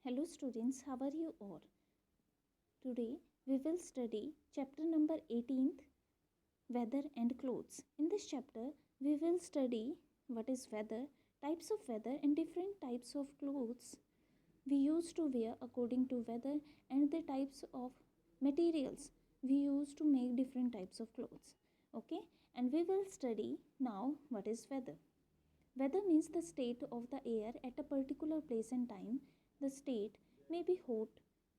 Hello students, how are you all? Today we will study chapter number 18th, Weather and Clothes. In this chapter we will study what is weather, types of weather and different types of clothes we use to wear according to weather and the types of materials we use to make different types of clothes. Okay, and we will study now what is weather. Weather means the state of the air at a particular place and time. The state may be hot,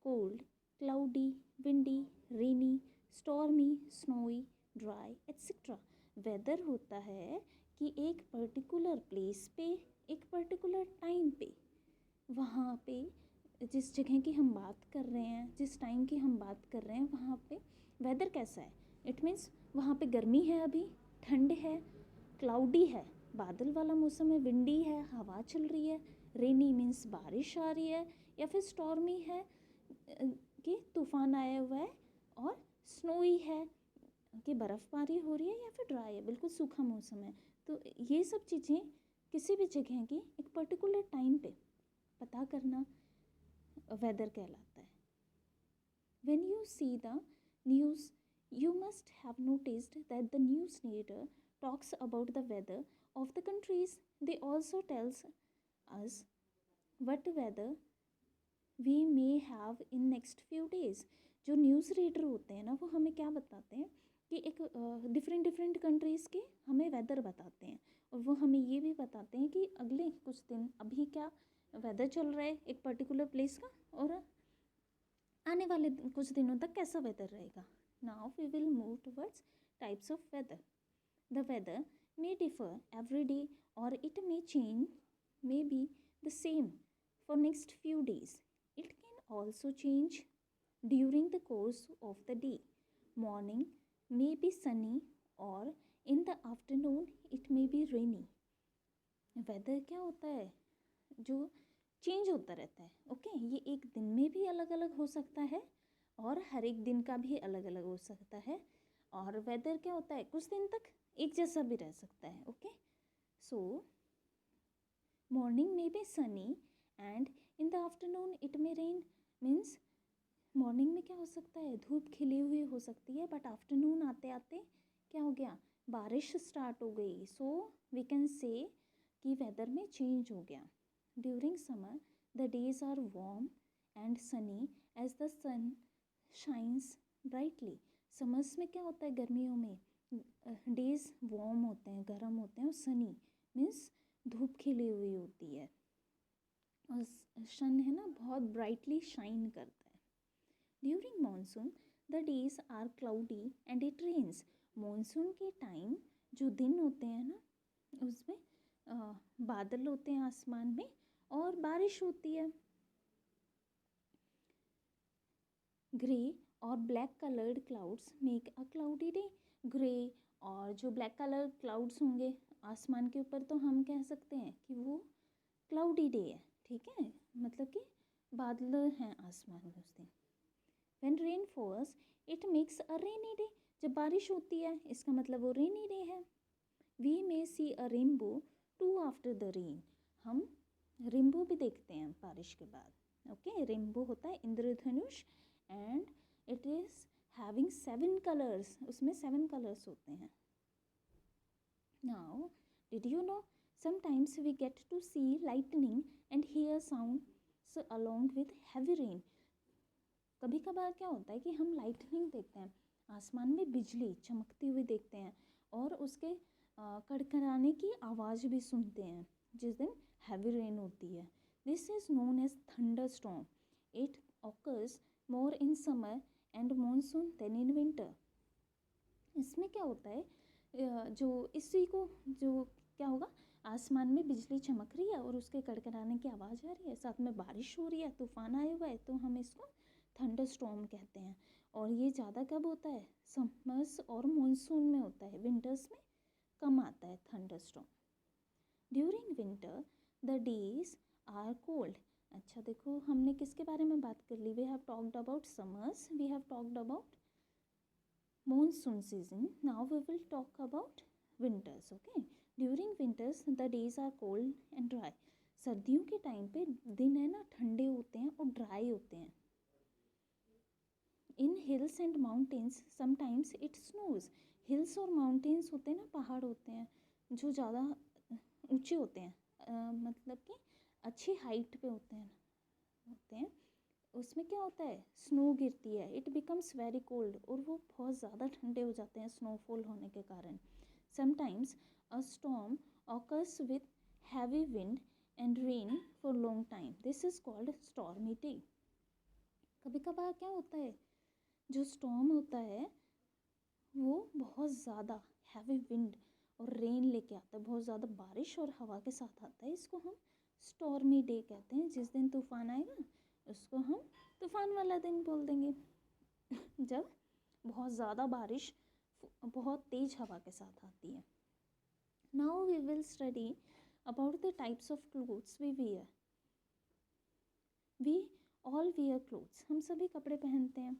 cold, cloudy, windy, rainy, stormy, snowy, dry, etc. Weather होता है कि एक particular place पे एक particular time पे वहाँ पे जिस जगह की हम बात कर रहे हैं, जिस टाइम की हम बात कर रहे हैं, वहाँ पे वेदर कैसा है. इट मीन्स वहाँ पे गर्मी है, अभी ठंड है, क्लाउडी है, बादल वाला मौसम है, विंडी है, हवा चल रही है, रेनी मीन्स बारिश आ रही है, या फिर स्टॉर्मी है कि तूफान आया हुआ है, और स्नोई है कि बर्फ़बारी हो रही है, या फिर ड्राई है, बिल्कुल सूखा मौसम है. तो ये सब चीज़ें किसी भी जगह की एक पर्टिकुलर टाइम पे पता करना वेदर कहलाता है. When you see the news, you must have noticed that the news narrator talks about the weather of the countries. They also tells us what weather we may have in next few days. जो news reader होते हैं ना, वो हमें क्या बताते हैं कि एक डिफरेंट कंट्रीज़ के हमें वेदर बताते हैं, और वो हमें ये भी बताते हैं कि अगले कुछ दिन अभी क्या वेदर चल रहा है एक पर्टिकुलर प्लेस का, और आने वाले कुछ दिनों तक कैसा वेदर रहेगा. Now we will move towards types of weather. The weather may differ every day or it may change, may be the same for next few days. It can also change during the course of the day. Morning may be sunny or in the afternoon it may be rainy. Weather क्या होता है जो change होता रहता है. Okay, ये एक दिन में भी अलग अलग हो सकता है और हर एक दिन का भी अलग अलग हो सकता है. और वेदर क्या होता है, कुछ दिन तक एक जैसा भी रह सकता है. ओके, सो मॉर्निंग में be sunny and in the afternoon it may rain. Means morning में क्या हो सकता है, धूप खिली हुई हो सकती है, बट आफ्टरनून आते आते क्या हो गया, बारिश स्टार्ट हो गई. सो वी कैन से कि वेदर में चेंज हो गया. During summer the days are warm and sunny as the sun shines brightly. Summers में क्या होता है, गर्मियों में डेज वार्म होते हैं, गर्म होते हैं, और सनी मीन्स धूप खिली हुई होती है, और सन है ना बहुत ब्राइटली शाइन करता है. During monsoon the days are cloudy and it rains. Monsoon के टाइम जो दिन होते हैं ना, उसमें बादल होते हैं आसमान में और बारिश होती है. ग्रे और black coloured clouds make a cloudy day. Grey और जो ब्लैक कलर क्लाउड्स होंगे आसमान के ऊपर, तो हम कह सकते हैं कि वो क्लाउडी डे है. ठीक है, मतलब कि बादल हैं आसमान में उस दिन. When rain falls it makes a rainy day. जब बारिश होती है इसका मतलब वो रेनी डे है. We may see a rainbow too after the rain. हम रेनबो भी देखते हैं बारिश के बाद. ओके, रेनबो होता है इंद्रधनुष and it is having 7 colours. उसमें 7 कलर्स होते हैं. Now did you know sometimes we get to see lightning and hear sounds along with heavy rain. कभी कभार क्या होता है कि हम लाइटनिंग देखते हैं, आसमान में बिजली चमकती हुई देखते हैं, और उसके कड़कड़ाने की आवाज़ भी सुनते हैं जिस दिन हैवी रेन होती है. This is known as thunderstorm. It occurs more in summer and monsoon then in winter. इसमें क्या होता है, जो इसी को जो क्या होगा, आसमान में बिजली चमक रही है और उसके कड़कड़ाने की आवाज़ आ रही है, साथ में बारिश हो रही है, तूफान आया हुआ है, तो हम इसको थंडर स्टॉर्म कहते हैं. और ये ज़्यादा कब होता है, समर्स और मानसून में होता है, विंटर्स में कम आता है thunderstorm. During winter the days are cold. अच्छा देखो, हमने किसके बारे में बात कर ली, we have talked about summers, we have talked about monsoon season. Now we will talk about winters. Okay, during winters the days are cold and dry. सर्दियों के टाइम पे दिन है ना ठंडे होते हैं और ड्राई होते हैं। In hills and mountains sometimes it snows. Hills और माउंटेन्स होते हैं ना, पहाड़ होते हैं जो ज़्यादा ऊंचे होते हैं, मतलब कि अच्छी हाइट पे होते हैं, उसमें क्या होता है, स्नो गिरती है। इट बिकम्स वेरी कोल्ड, और वो बहुत ज़्यादा ठंडे हो जाते हैं स्नोफॉल होने के कारण। Sometimes a storm occurs with heavy wind and rain for long time, this is called stormy day. कभी कभार क्या होता है, जो स्टॉर्म होता है वो बहुत ज़्यादा हैवी विंड और रेन लेके आता है, बहुत ज़्यादा बारिश और हवा के साथ आता है। इसको हम स्टॉर्मी डे कहते हैं। जिस दिन तूफान आएगा उसको हम तूफान वाला दिन बोल देंगे, जब बहुत ज़्यादा बारिश बहुत तेज़ हवा के साथ आती है। Now we will study about the types of clothes we wear. We all wear clothes, हम सभी कपड़े पहनते हैं।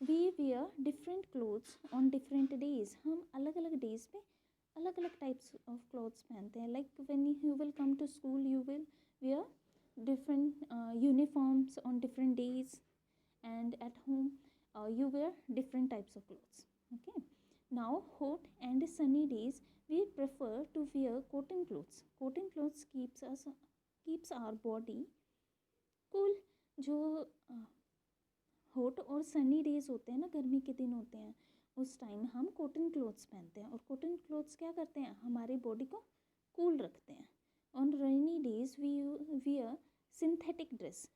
We wear different clothes on different days, हम अलग अलग डेज पे अलग अलग टाइप्स ऑफ क्लोथ्स पहनते हैं। Like when you will come to school you will wear different uniforms on different days, and at home you wear different types of clothes. Okay, now hot and sunny days we prefer to wear cotton clothes. Cotton clothes keeps our body cool. जो hot और Sunny days होते हैं ना, गर्मी के दिन होते हैं, उस टाइम हम कॉटन क्लोथ्स पहनते हैं। और कॉटन क्लोथ्स क्या करते हैं, हमारी बॉडी को कूल रखते हैं। On rainy days we wear synthetic dress,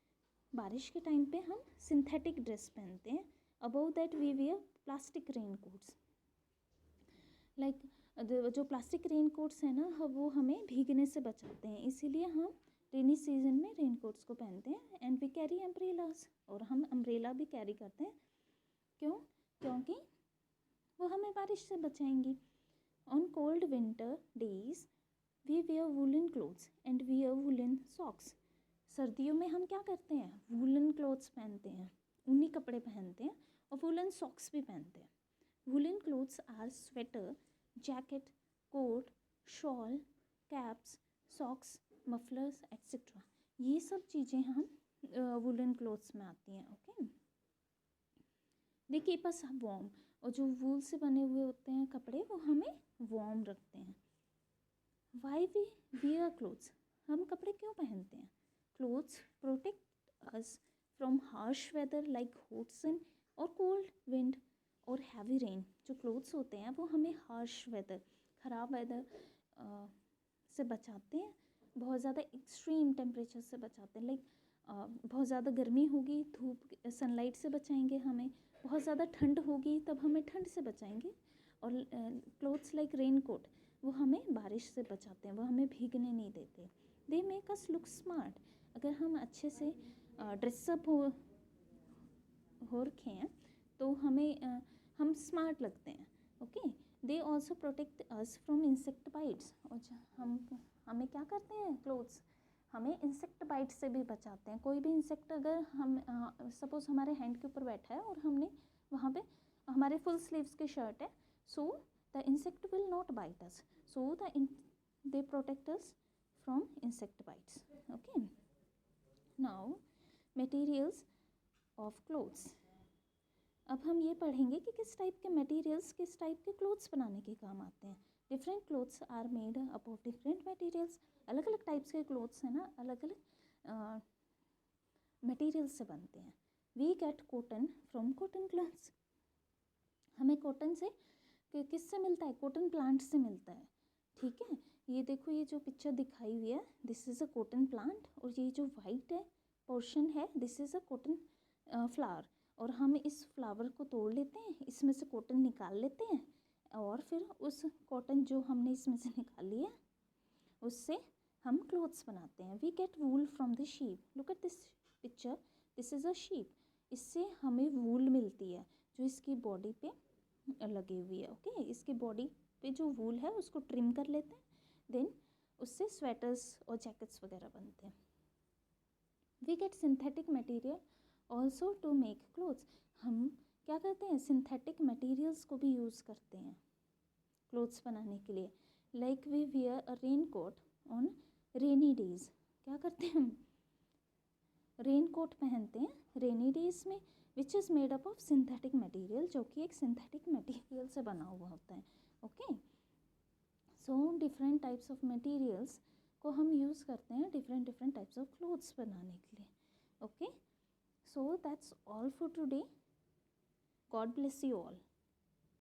बारिश के टाइम पे हम सिंथेटिक ड्रेस पहनते हैं। Above that we wear plastic raincoat. लाइक जो प्लास्टिक रेन कोट्स हैं ना, वो हमें भीगने से बचाते हैं, इसीलिए हम रेनी सीजन में रेन कोट्स को पहनते हैं। एंड वी कैरी अम्ब्रेलास, और हम अम्ब्रेला भी कैरी करते हैं। क्यों? क्योंकि वो हमें बारिश से बचाएंगी। On cold winter days we wear woollen clothes and wear woollen socks. सर्दियों में हम क्या करते हैं, वुलन क्लोथ्स पहनते हैं, ऊनी कपड़े पहनते हैं, और वुलन सॉक्स भी पहनते हैं। Woolen clothes are sweater, jacket, coat, shawl, caps, socks, mufflers etcetera. ये सब चीज़ें हम वुलन क्लोथ्स में आती हैं। Okay, they keep us warm, और जो वूल से बने हुए होते हैं कपड़े वो हमें वार्म रखते हैं। वाई वी वियर क्लोथ्स, हम कपड़े क्यों पहनते हैं? Clothes protect us from harsh weather like hot sun और कोल्ड विंड और हैवी रेन। जो क्लोथ्स होते हैं वो हमें हार्श वेदर, ख़राब वेदर से बचाते हैं, बहुत ज़्यादा एक्सट्रीम टेम्परेचर से बचाते हैं। लाइक बहुत ज़्यादा गर्मी होगी, धूप सनलाइट से बचाएंगे हमें, बहुत ज़्यादा ठंड होगी तब हमें ठंड से बचाएंगे। और क्लोथ्स लाइक रेन कोट वो हमें बारिश से बचाते हैं, वो हमें भीगने नहीं देते। They make us look smart, अगर हम अच्छे से ड्रेसअप हो रखे हैं तो हम स्मार्ट लगते हैं। Okay, they also protect us from insect bytes, और हमें क्या करते हैं क्लोथ्स, हमें इंसेक्ट बाइट से भी बचाते हैं। कोई भी इंसेक्ट अगर हम सपोज़ हमारे हैंड के ऊपर बैठा है और हमने वहाँ पे हमारे फुल स्लीव्स की शर्ट है, so the insect will not bite us, so they protect us from insect bites. Okay, now materials of clothes. अब हम ये पढ़ेंगे कि किस टाइप के मटेरियल्स किस टाइप के क्लोथ्स बनाने के काम आते हैं। Different clothes are made up of different materials, अलग अलग टाइप्स के क्लोथ्स हैं ना, अलग अलग मटेरियल्स से बनते हैं। We get cotton from cotton clothes, हमें कॉटन से किससे मिलता है, कॉटन प्लांट से मिलता है। ठीक है, ये देखो, ये जो पिक्चर दिखाई हुई है this is a cotton plant, और ये जो वाइट है पोर्शन है this is a cotton flower. और हम इस फ्लावर को तोड़ लेते हैं, इसमें से कॉटन निकाल लेते हैं, और फिर उस कॉटन जो हमने इसमें से निकाली है उससे हम क्लोथ्स बनाते हैं। We get wool from the sheep, look at this picture, this is a sheep. इससे हमें वूल मिलती है जो इसकी बॉडी पे लगी हुई है। ओके, इसकी बॉडी पे जो वूल है उसको ट्रिम कर लेते हैं, देन उससे स्वेटर्स और जैकेट्स वगैरह बनते हैं। We get synthetic material also to make clothes, हम क्या करते हैं, सिंथेटिक मटेरियल्स को भी यूज़ करते हैं क्लोथ्स बनाने के लिए। Like we wear a raincoat on rainy days, क्या करते हैं, रेन कोट पहनते हैं रेनी डेज में, which is made up of synthetic material, जो कि एक सिंथेटिक मटेरियल से बना हुआ होता है. Okay, so different types of materials को हम यूज़ करते हैं different different types of clothes बनाने के लिए. Okay, so that's all for today. God bless you all.